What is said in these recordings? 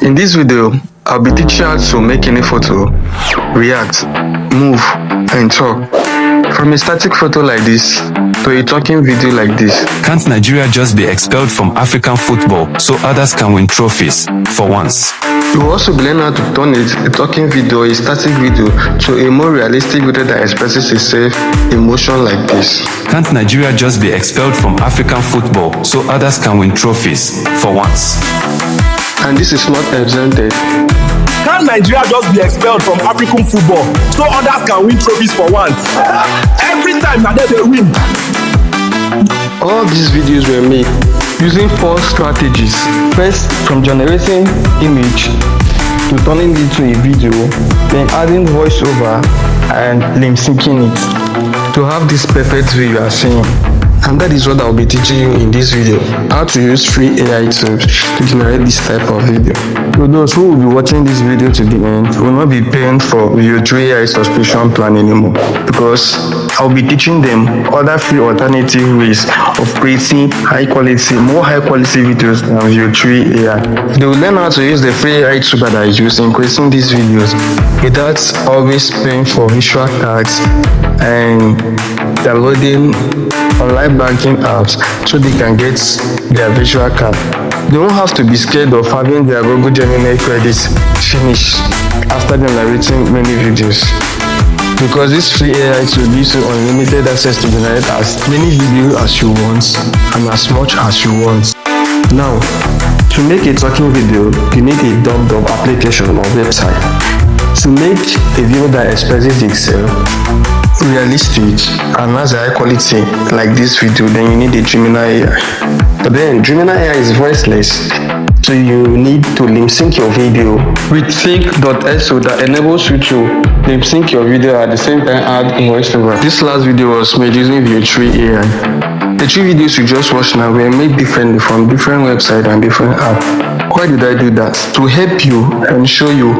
In this video, I'll be teaching you how to make any photo, react, move, and talk. From a static photo like this to a talking video like this. Can't Nigeria just be expelled from African football so others can win trophies for once? You will also be learning how to turn a talking video or a static video to a more realistic video that expresses itself in motion like this. Can't Nigeria just be expelled from African football so others can win trophies for once? And this is not exempted. Can Nigeria just be expelled from African football so others can win trophies for once? Every time that they win. All these videos were made using 4 strategies. First, from generating image to turning it to a video, then adding voiceover and lip syncing it to have this perfect view you are seeing. And that is what I'll be teaching you in this video, how to use free AI tools to generate this type of video. So those who will be watching this video to the end will not be paying for your 𝗧𝗪𝗏 subscription plan anymore, because I'll be teaching them other free alternative ways of creating more high quality videos than your 𝗧𝗪𝗏. They will learn how to use the free AI tool that I use in creating these videos without always paying for visual cards and downloading online banking apps so they can get their visual card. They won't have to be scared of having their Google Gemini credits finished after generating many videos, because this free AI tool gives you unlimited access to generate as many videos as you want and as much as you want. Now, to make a talking video, you need a dubbed application or website. To make a video that expresses itself realistic and has a high quality like this video, then you need a Gemini AI. But then Gemini AI is voiceless, so you need to lip sync your video with 𝗧𝗂𝗶𝗶 that enables you to lip sync your video at the same time add voiceover. This last video was made using the 𝗧𝗪𝗏. The 3 videos you just watched now were made differently from different websites and different apps. Why did I do that? To help you and show you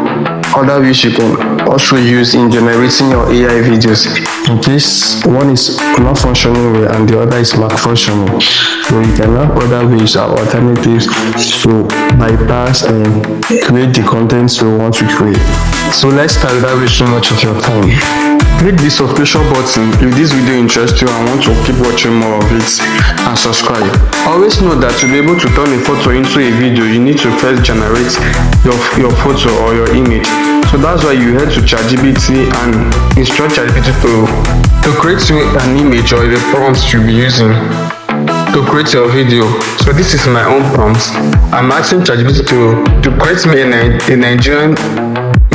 other ways you can also use in generating your AI videos, in case one is not functioning well and the other is malfunctioning. So you can have other ways or alternatives to bypass and create the content you want to create. So let's start without wasting much of your time. Click the subscription button if this video interests you and want to keep watching more of it, and subscribe. Always know that to be able to turn a photo into a video, you need to first generate your photo or your image. So that's why you head to 𝗧𝗪𝗏 and instruct 𝗧𝗪𝗏 to create an image or the prompts you'll be using to create your video. So this is my own prompt. I'm asking 𝗧𝗪𝗏 to create me a Nigerian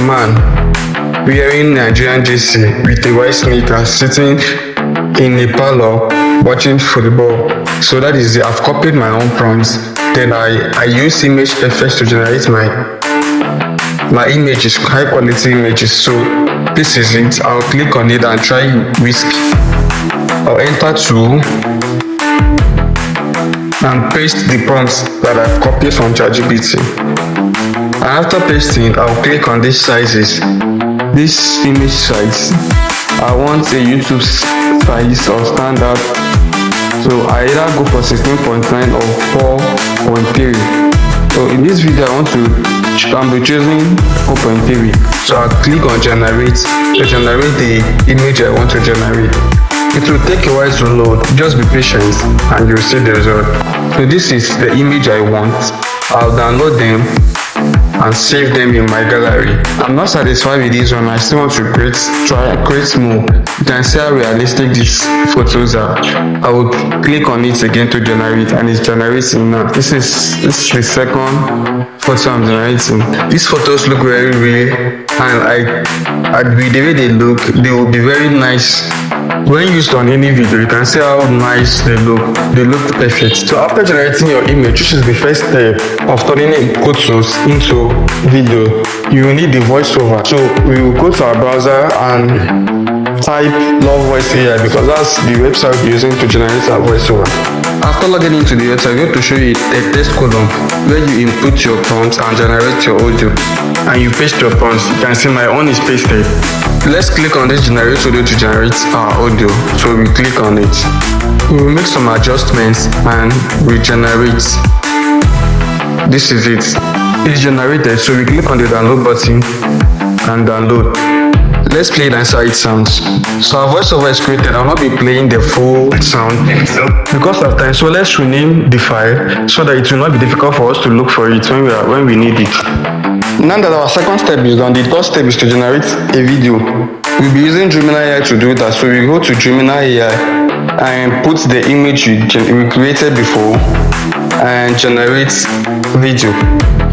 man wearing Nigerian jersey with a white sneaker sitting in a parlor watching football. So that is I've copied my own prompts. Then I use image effects to generate my images, high quality images. So this is it. I'll click on it and try whisk. I'll enter 2 and paste the prompts that I've copied from 𝗧𝗪𝗏. And after pasting, I'll click on these sizes. This image size, I want a YouTube size or standard. So I either go for 16.9 or 4.3. So in this video, I'm choosing 4.3. So I'll click on generate to generate the image I want to generate. It will take a while to load. Just be patient and you'll see the result. So this is the image I want. I'll download them and save them in my gallery. I'm not satisfied with this one. I still want to create more. You can see how realistic these photos are. I will click on it again to generate, and it's generating now. This is the second photo I'm generating. These photos look very real, and with the way they look, they will be very nice. When used on any video, you can see how nice they look. They look perfect. So after generating your image, which is the first step of turning photos into video, you will need the voiceover. So we will go to our browser and type 𝗨𝗏𝗏𝗏 because that's the website we're using to generate our voiceover. After logging into the website, I'm going to show you a text column where you input your prompts and generate your audio, and you paste your prompts. You can see my own is pasted. Let's click on this generate audio to generate our audio. So we click on it. We will make some adjustments and regenerate. This is it. is generated, so we click on the download button and download. Let's play it and see how it sounds. So our voiceover is created. I'll not be playing the full sound because of time. So let's rename the file so that it will not be difficult for us to look for it when we need it. Now that our second step is done, the third step is to generate a video. We'll be using 𝗬𝗏𝗃 AI to do that. So we go to 𝗬𝗏𝗃 AI and put the image we created before and generate video.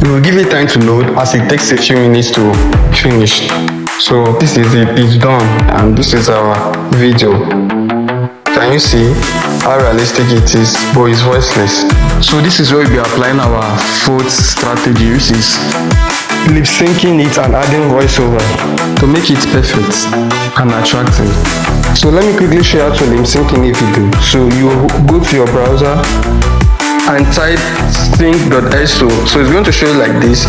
We will give it time to load as it takes a few minutes to finish. So this is it, it's done, and this is our video. Can you see how realistic it is, but it's voiceless? So this is where we'll be applying our fourth strategy, which is lip syncing it and adding voiceover to make it perfect and attractive. So let me quickly show you how to lip sync in a video. So you go to your browser and type sync.so. So it's going to show you like this.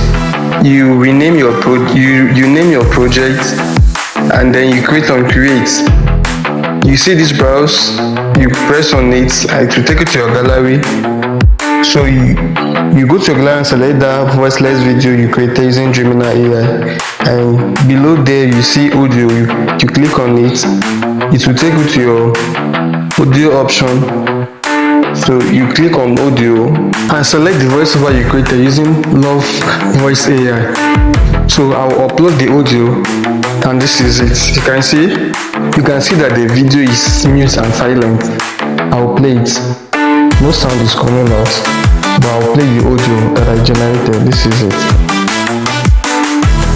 You rename your you name your project, and then you click on create. You see this browse, you press on it and it will take you to your gallery. So you go to your gallery and select that voiceless video you created using 𝗬𝗏𝗃 AI, and below there you see audio. You click on it, it will take you to your audio option. So you click on audio and select the voiceover you created using 𝗨𝗏𝗃. So I'll upload the audio, and this is it. You can see that the video is smooth and silent. I'll play it. No sound is coming out, but I'll play the audio that I generated. This is it.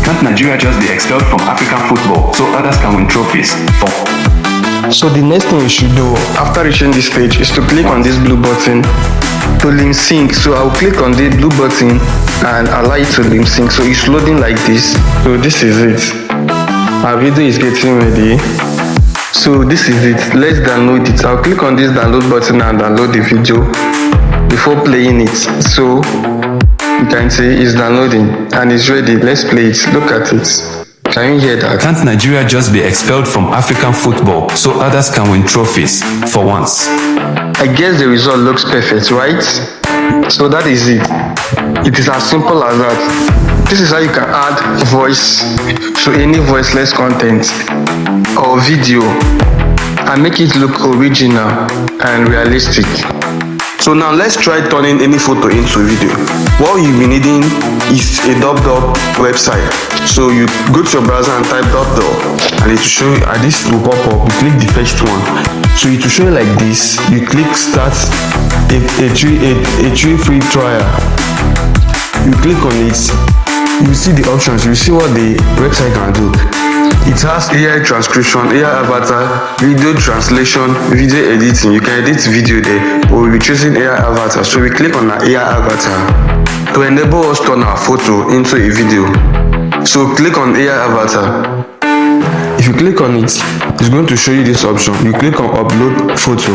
Can't Nigeria just be expelled from African football so others can win trophies? So the next thing you should do after reaching this stage is to click on this blue button to lip sync. So I'll click on the blue button and allow it to lip sync. So it's loading like this. So this is it. Our video is getting ready. So this is it. Let's download it. I'll click on this download button and download the video before playing it. So you can see it's downloading and it's ready. Let's play it. Look at it. Can you hear that? Can't Nigeria just be expelled from African football so others can win trophies for once? I guess the result looks perfect, right? So that is it. It is as simple as that. This is how you can add voice to any voiceless content or video and make it look original and realistic. So now let's try turning any photo into video. What you'll be needing is a 𝗨𝗏𝗶 website. So you go to your browser and type 𝗨𝗏, and it will show you, and this will pop up. You click the first one. So it will show you like this. You click start a free trial. You click on it. You see the options. You see what the website can do. It has AI transcription, AI avatar, video translation, video editing. You can edit video there, but we'll be choosing AI avatar. So we click on our AI avatar to enable us to turn our photo into a video. So click on AI avatar. If you click on it, it's going to show you this option. You click on upload photo.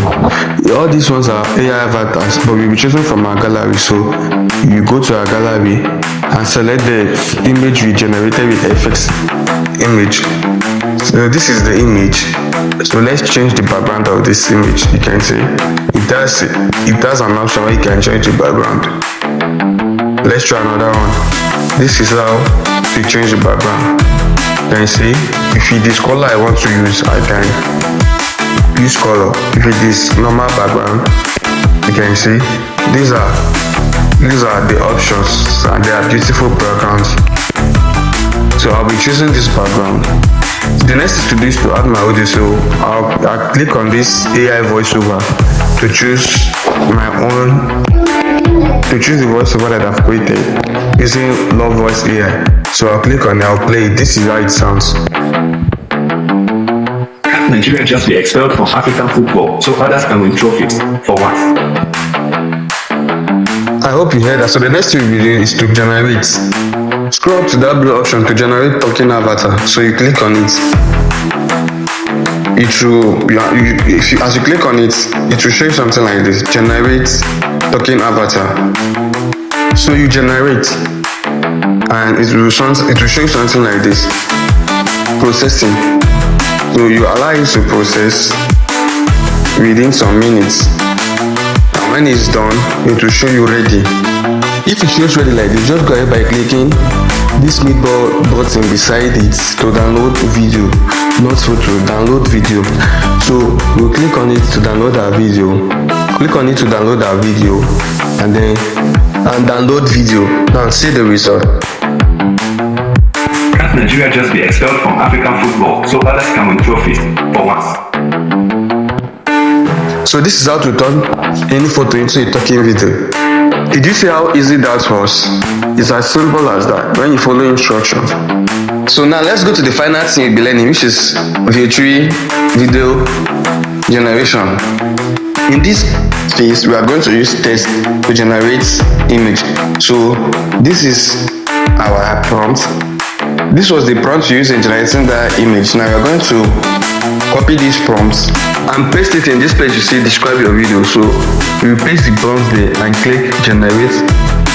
All these ones are AI avatars, but we'll be choosing from our gallery. So you go to our gallery and select the image we generated with 𝗧𝗹𝗶𝗃 image. So this is the image. So let's change the background of this image. You can see it does an option where you can change the background. Let's try another one. This is how to change the background. You can see if it is color I want to use, I can use color. If it is normal background, you can see these are the options, and they are beautiful backgrounds. So I'll be choosing this background. The next thing to do is to add my audio. So I'll click on this AI voiceover to choose the voiceover that I've created using 𝗨𝗏𝗃. So I'll click on it, I'll play it. This is how it sounds. Can't Nigeria just be expelled from African football so others can win trophies for once? I hope you heard that. So the next thing we'll be doing is to generate. Scroll up to that blue option to generate talking avatar. So you click on it. As you click on it, it will show you something like this. Generate talking avatar. So you generate, and it will show you something like this. Processing. So you allow it to process within some minutes. And when it's done, it will show you ready. If it shows ready like this, just go ahead by clicking this midbar button beside it to download video, not photo, download video. So we'll click on it to download our video. Click on it to download our video, and then download video. Now see the result. Can't Nigeria just be expelled from African football so others can win trophies for once? So this is how to turn any photo into a talking video. Did you see how easy that was? It's as simple as that when you follow instructions. So now let's go to the final thing you'll be learning, which is 𝗧𝗪𝗏 video generation. In this phase, we are going to use text to generate image. So this is our prompt. This was the prompt we used in generating that image. Now we are going to copy these prompts and paste it in this place. You see describe your video. So you paste the prompts there and click generate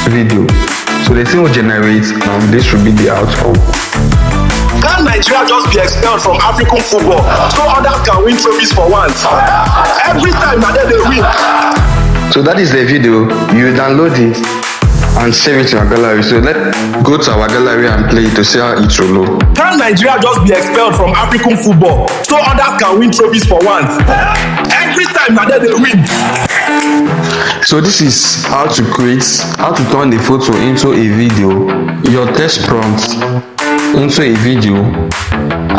video. So the thing will generate and this should be the outcome. Can Nigeria just be expelled from African football so others can win trophies for once? Every time that they win. So that is the video. You download it and save it to our gallery. So let's go to our gallery and play it to see how it will look. Can Nigeria just be expelled from African football so others can win trophies for once? Every time that they win. So this is how to turn the photo into a video, your text prompt into a video,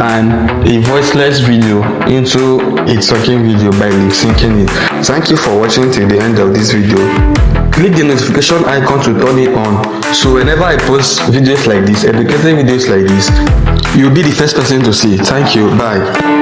and a voiceless video into a talking video by lip syncing it. Thank you for watching till the end of this video. Click the notification icon to turn it on, so whenever I post videos like this, educating videos like this, you'll be the first person to see. Thank you. Bye.